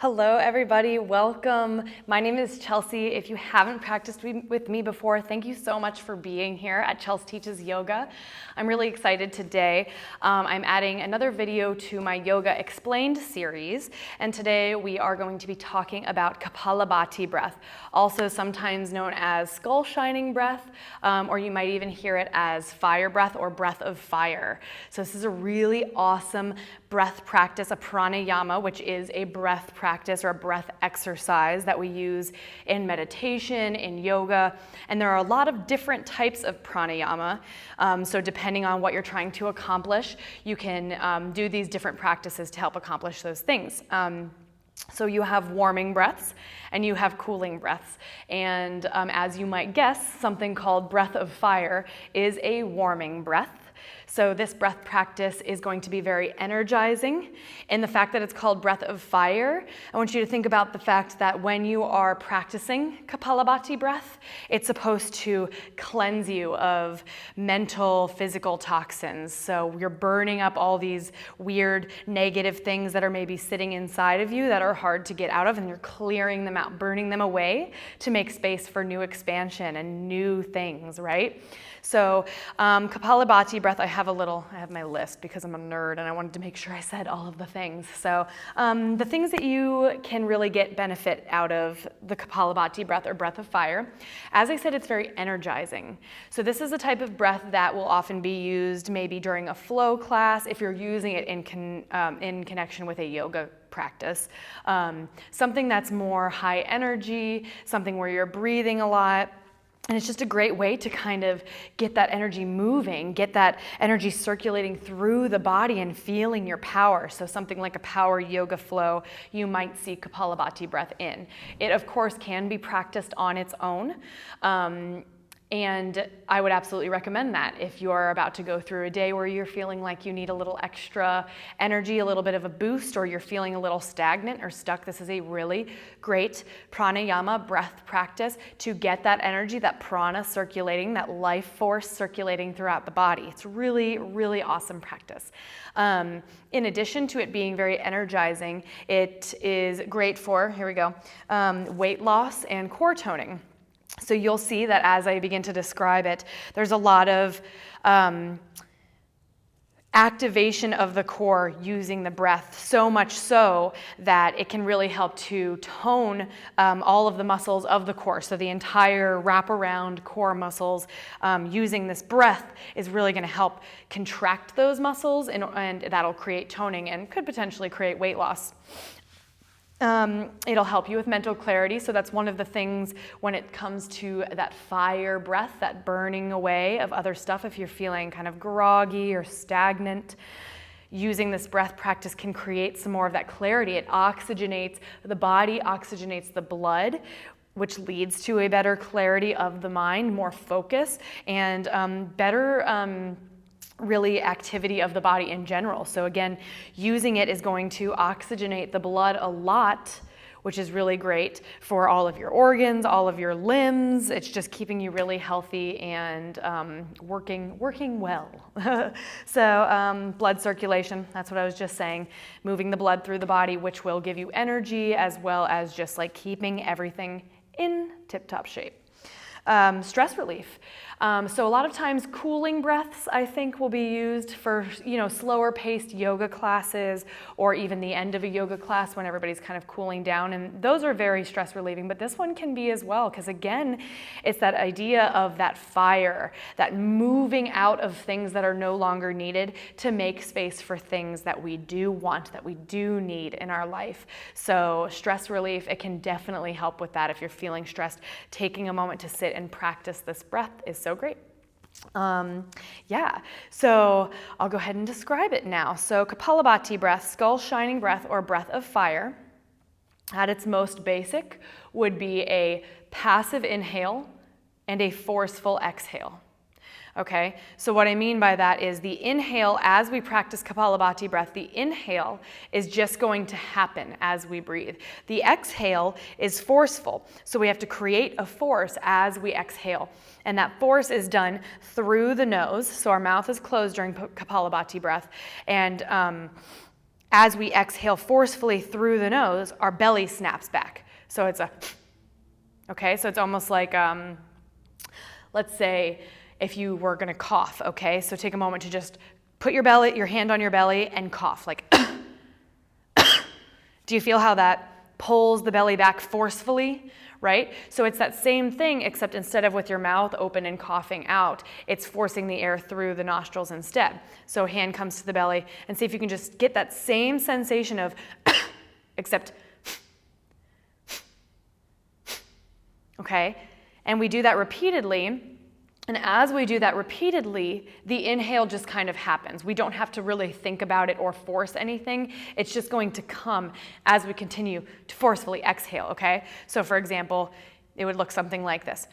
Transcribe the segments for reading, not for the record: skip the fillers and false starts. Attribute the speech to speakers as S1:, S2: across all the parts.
S1: Hello everybody, welcome. My name is Chelsea. If you haven't practiced with me before, thank you so much for being here at Chels Teaches Yoga. I'm really excited today. I'm adding another video to my Yoga Explained series, and today we are going to be talking about Kapalabhati breath, also sometimes known as skull shining breath, or you might even hear it as fire breath or breath of fire. So this is a really awesome breath practice, a pranayama, which is a breath practice or a breath exercise that we use in meditation, in yoga. And there are a lot of different types of pranayama. So depending on what you're trying to accomplish, you can do these different practices to help accomplish those things. So you have warming breaths and you have cooling breaths. And as you might guess, something called breath of fire is a warming breath. So this breath practice is going to be very energizing. And the fact that it's called breath of fire, I want you to think about the fact that when you are practicing Kapalabhati breath, it's supposed to cleanse you of mental, physical toxins. So you're burning up all these weird negative things that are maybe sitting inside of you that are hard to get out of, and you're clearing them out, burning them away to make space for new expansion and new things, right? So Kapalabhati breath, I have my list because I'm a nerd and I wanted to make sure I said all of the things. So the things that you can really get benefit out of the Kapalabhati breath or breath of fire, as I said, it's very energizing. So this is a type of breath that will often be used maybe during a flow class if you're using it in connection with a yoga practice. Something that's more high energy, something where you're breathing a lot. And it's just a great way to kind of get that energy moving, get that energy circulating through the body and feeling your power. So something like a power yoga flow, you might see Kapalabhati breath in. It, of course, can be practiced on its own. And I would absolutely recommend that if you are about to go through a day where you're feeling like you need a little extra energy, a little bit of a boost, or you're feeling a little stagnant or stuck. This is a really great pranayama breath practice to get that energy, that prana circulating, that life force circulating throughout the body. It's really, really awesome practice. In addition to it being very energizing, it is great for, here we go, weight loss and core toning. So you'll see that as I begin to describe it, there's a lot of activation of the core using the breath, so much so that it can really help to tone all of the muscles of the core. So the entire wraparound core muscles using this breath is really going to help contract those muscles, and that'll create toning and could potentially create weight loss. It'll help you with mental clarity. So that's one of the things when it comes to that fire breath, that burning away of other stuff. If you're feeling kind of groggy or stagnant, using this breath practice can create some more of that clarity. It oxygenates the body, oxygenates the blood, which leads to a better clarity of the mind, more focus, and better really activity of the body in general. So again, using it is going to oxygenate the blood a lot, which is really great for all of your organs, all of your limbs. It's just keeping you really healthy and working well. So blood circulation, that's what I was just saying, moving the blood through the body, which will give you energy as well as just like keeping everything in tip-top shape. Stress relief. So a lot of times cooling breaths, I think, will be used for, slower paced yoga classes or even the end of a yoga class when everybody's kind of cooling down. And those are very stress relieving, but this one can be as well, because again, it's that idea of that fire, that moving out of things that are no longer needed to make space for things that we do want, that we do need in our life. So stress relief, it can definitely help with that. If you're feeling stressed, taking a moment to sit and practice this breath is so great. So I'll go ahead and describe it now. So Kapalabhati breath, skull shining breath or breath of fire, at its most basic would be a passive inhale and a forceful exhale. Okay, so what I mean by that is the inhale, as we practice Kapalabhati breath, the inhale is just going to happen as we breathe. The exhale is forceful, so we have to create a force as we exhale. And that force is done through the nose, so our mouth is closed during Kapalabhati breath, and as we exhale forcefully through the nose, our belly snaps back. So it's okay, so it's almost like, let's say if you were gonna cough, okay? So take a moment to just put your hand on your belly and cough, like, do you feel how that pulls the belly back forcefully, right? So it's that same thing, except instead of with your mouth open and coughing out, it's forcing the air through the nostrils instead. So hand comes to the belly, and see if you can just get that same sensation of, except, okay? And we do that repeatedly. And as we do that repeatedly, the inhale just kind of happens. We don't have to really think about it or force anything. It's just going to come as we continue to forcefully exhale, okay? So for example, it would look something like this.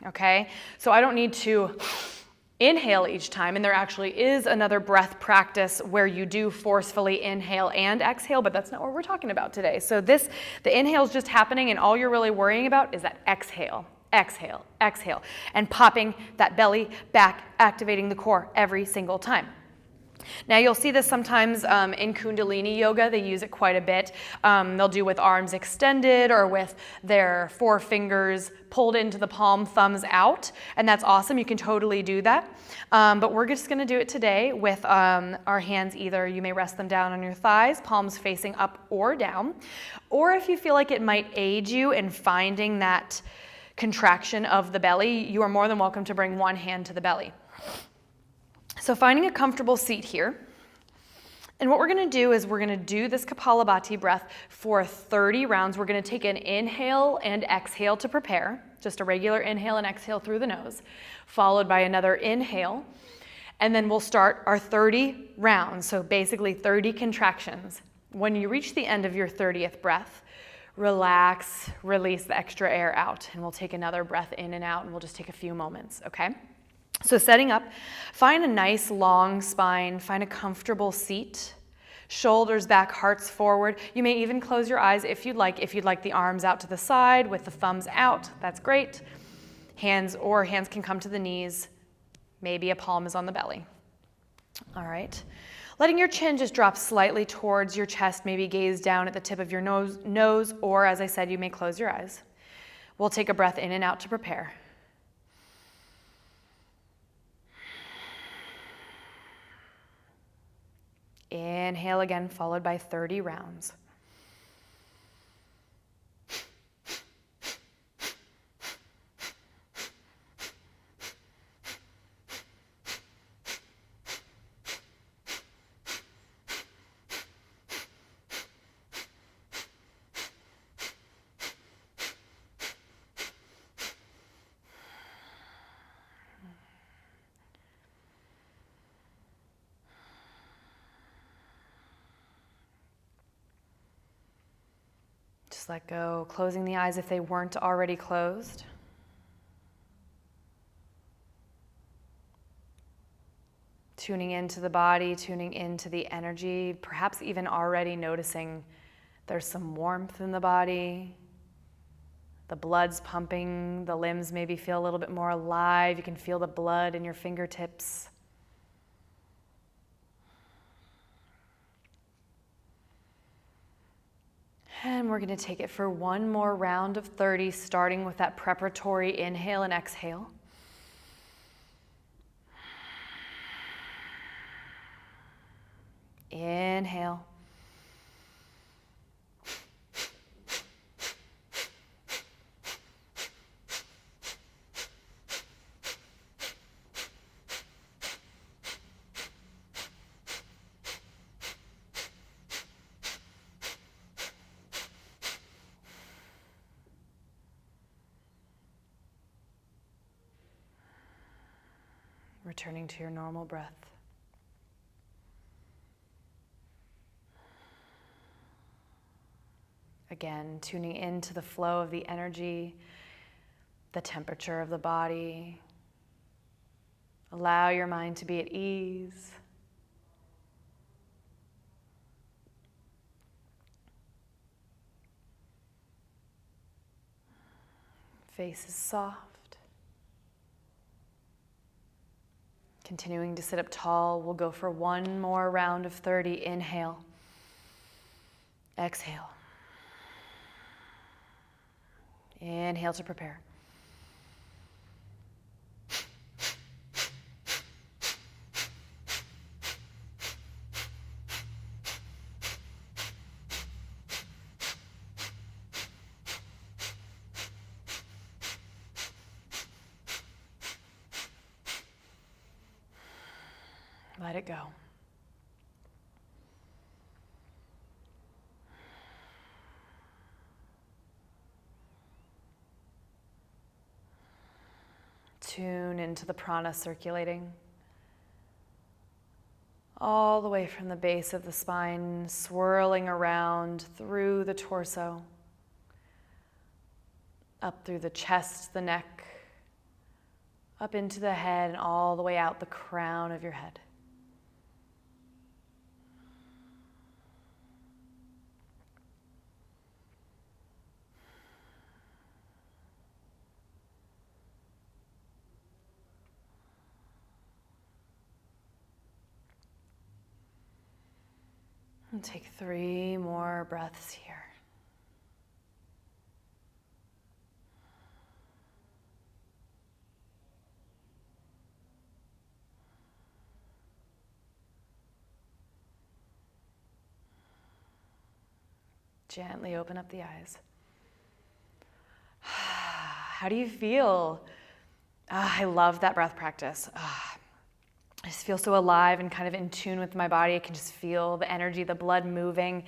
S1: Okay? So I don't need to inhale each time, and there actually is another breath practice where you do forcefully inhale and exhale, but that's not what we're talking about today. So the inhale is just happening, and all you're really worrying about is that exhale, exhale, exhale, and popping that belly back, activating the core every single time. Now you'll see this sometimes in Kundalini yoga. They use it quite a bit. They'll do with arms extended or with their forefingers pulled into the palm, thumbs out, and that's awesome. You can totally do that. But we're just going to do it today with our hands. Either you may rest them down on your thighs, palms facing up or down, or if you feel like it might aid you in finding that contraction of the belly, you are more than welcome to bring one hand to the belly. So finding a comfortable seat here. And what we're going to do is we're going to do this Kapalabhati breath for 30 rounds. We're going to take an inhale and exhale to prepare. Just a regular inhale and exhale through the nose, followed by another inhale. And then we'll start our 30 rounds. So basically 30 contractions. When you reach the end of your 30th breath, relax, release the extra air out. And we'll take another breath in and out, and we'll just take a few moments, okay? So setting up, find a nice long spine, find a comfortable seat, shoulders back, hearts forward. You may even close your eyes if you'd like. If you'd like the arms out to the side with the thumbs out, that's great. Hands can come to the knees. Maybe a palm is on the belly. All right. Letting your chin just drop slightly towards your chest, maybe gaze down at the tip of your nose, or as I said, you may close your eyes. We'll take a breath in and out to prepare. Inhale again, followed by 30 rounds. Just let go, closing the eyes if they weren't already closed. Tuning into the body, tuning into the energy, perhaps even already noticing there's some warmth in the body. The blood's pumping, the limbs maybe feel a little bit more alive. You can feel the blood in your fingertips. And we're going to take it for one more round of 30, starting with that preparatory inhale and exhale. Inhale. Returning to your normal breath. Again, tuning into the flow of the energy, the temperature of the body. Allow your mind to be at ease. Face is soft. Continuing to sit up tall, we'll go for one more round of 30. Inhale. Exhale. Inhale to prepare. Let it go. Tune into the prana circulating all the way from the base of the spine, swirling around through the torso, up through the chest, the neck, up into the head, and all the way out the crown of your head. And take 3 more breaths here. Gently open up the eyes. How do you feel? I love that breath practice. I just feel so alive and kind of in tune with my body. I can just feel the energy, the blood moving.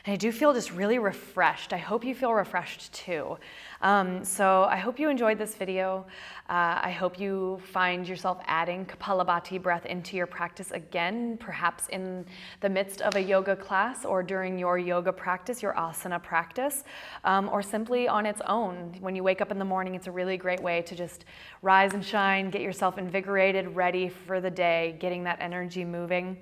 S1: And I do feel just really refreshed. I hope you feel refreshed too. So I hope you enjoyed this video. I hope you find yourself adding Kapalabhati breath into your practice again, perhaps in the midst of a yoga class or during your yoga practice, your asana practice, or simply on its own. When you wake up in the morning, it's a really great way to just rise and shine, get yourself invigorated, ready for the day, getting that energy moving.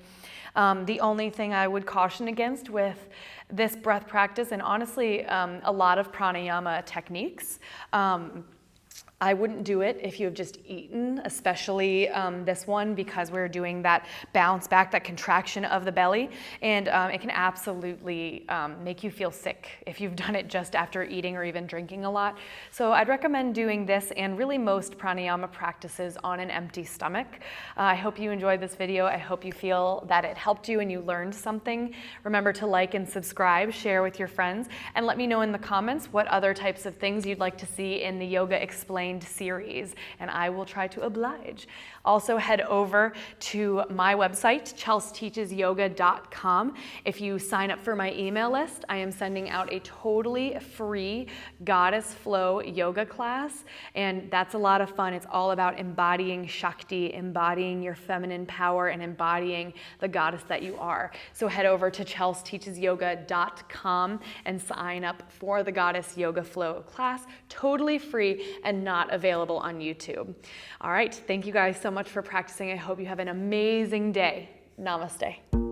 S1: The only thing I would caution against with this breath practice, and honestly, a lot of pranayama techniques, I wouldn't do it if you have just eaten, especially this one, because we're doing that bounce back, that contraction of the belly, and it can absolutely make you feel sick if you've done it just after eating or even drinking a lot. So I'd recommend doing this and really most pranayama practices on an empty stomach. I hope you enjoyed this video. I hope you feel that it helped you and you learned something. Remember to like and subscribe, share with your friends, and let me know in the comments what other types of things you'd like to see in the Yoga Explained series, and I will try to oblige. Also head over to my website, chelsteachesyoga.com. If you sign up for my email list, I am sending out a totally free Goddess Flow yoga class, and that's a lot of fun. It's all about embodying Shakti, embodying your feminine power, and embodying the goddess that you are. So head over to chelsteachesyoga.com and sign up for the Goddess Yoga Flow class, totally free and not available on YouTube. All right, thank you guys so much for practicing. I hope you have an amazing day. Namaste.